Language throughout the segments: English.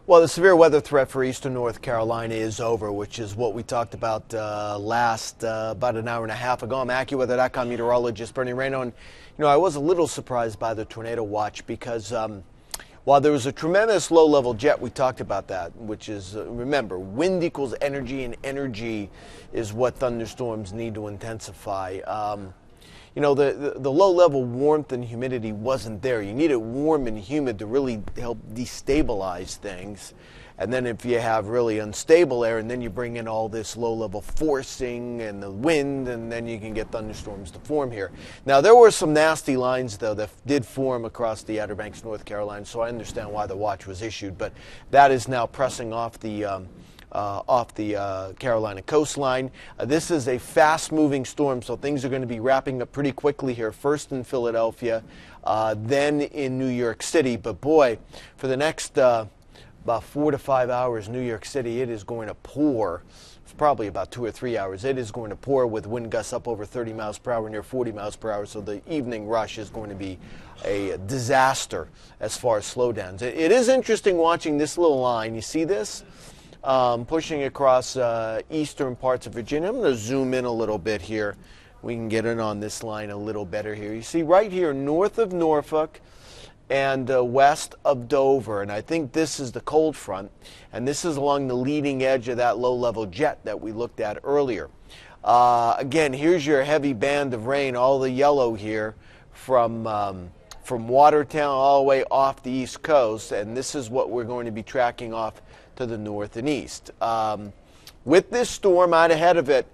Well, the severe weather threat for eastern North Carolina is over, which is what we talked about about an hour and a half ago. I'm AccuWeather.com meteorologist Bernie Rayno, and I was a little surprised by the tornado watch because while there was a tremendous low-level jet, we talked about that, which is, remember, wind equals energy, and energy is what thunderstorms need to intensify. The low-level warmth and humidity wasn't there. You need it warm and humid to really help destabilize things. And then if you have really unstable air, and then you bring in all this low-level forcing and the wind, and then you can get thunderstorms to form here. Now, there were some nasty lines, though, that did form across the Outer Banks, North Carolina, so I understand why the watch was issued. But that is now pressing off the Carolina coastline. This is a fast-moving storm, so things are going to be wrapping up pretty quickly here, first in Philadelphia, then in New York City. But boy, for the next about 4 to 5 hours, New York City, it is going to pour. It's probably about 2 or 3 hours. It is going to pour with wind gusts up over 30 miles per hour, near 40 miles per hour, so the evening rush is going to be a disaster as far as slowdowns. It is interesting watching this little line. You see this? Pushing across eastern parts of Virginia. I'm going to zoom in a little bit here. We can get in on this line a little better here. You see right here north of Norfolk and west of Dover, and I think this is the cold front, and this is along the leading edge of that low-level jet that we looked at earlier. Again, here's your heavy band of rain, all the yellow here from Watertown all the way off the East Coast, and this is what we're going to be tracking off to the north and east. With this storm out ahead of it,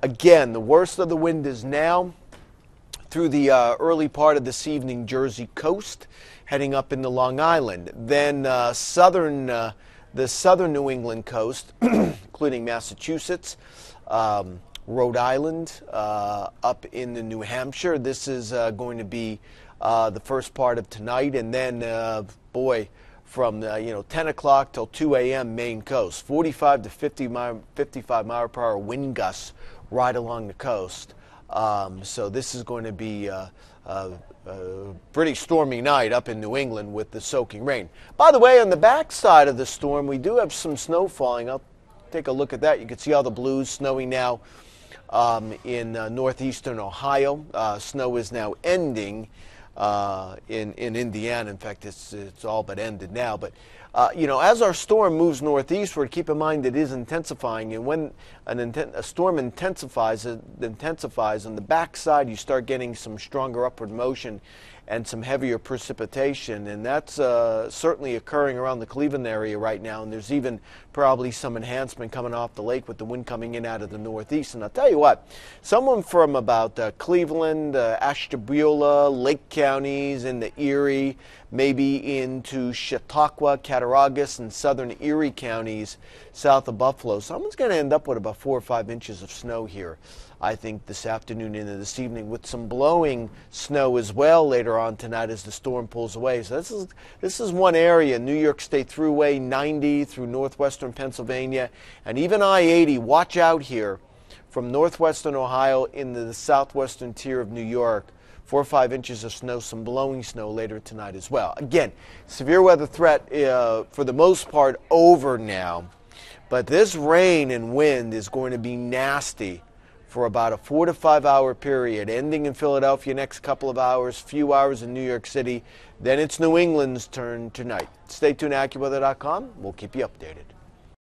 again, the worst of the wind is now through the early part of this evening Jersey coast, heading up into Long Island. Then the southern New England coast, including Massachusetts, Rhode Island, up into New Hampshire. This is going to be the first part of tonight, and then, from 10 o'clock till 2 a.m. Maine coast, 45 to 55 mile per hour wind gusts right along the coast. So this is going to be a pretty stormy night up in New England with the soaking rain. By the way, on the back side of the storm, we do have some snow falling. I'll take a look at that. You can see all the blues snowing now in northeastern Ohio. Snow is now ending in Indiana. In fact, it's all but ended now. But as our storm moves northeastward, keep in mind it is intensifying, and when a storm intensifies on the backside, you start getting some stronger upward motion and some heavier precipitation, and that's certainly occurring around the Cleveland area right now, and there's even probably some enhancement coming off the lake with the wind coming in out of the northeast. And I'll tell you what, someone from about Cleveland, Ashtabula, Lake counties, in the Erie, maybe into Chautauqua, Cattaraugus, and southern Erie counties south of Buffalo, someone's going to end up with about 4 or 5 inches of snow here, I think, this afternoon into this evening, with some blowing snow as well later on tonight as the storm pulls away. So this is one area, New York State Thruway 90 through northwestern Pennsylvania, and even I-80. Watch out here from northwestern Ohio into the southwestern tier of New York. 4 or 5 inches of snow, some blowing snow later tonight as well. Again, severe weather threat for the most part over now, but this rain and wind is going to be nasty for about a 4 to 5 hour period, ending in Philadelphia next couple of hours, few hours in New York City. Then it's New England's turn tonight. Stay tuned to AccuWeather.com. We'll keep you updated.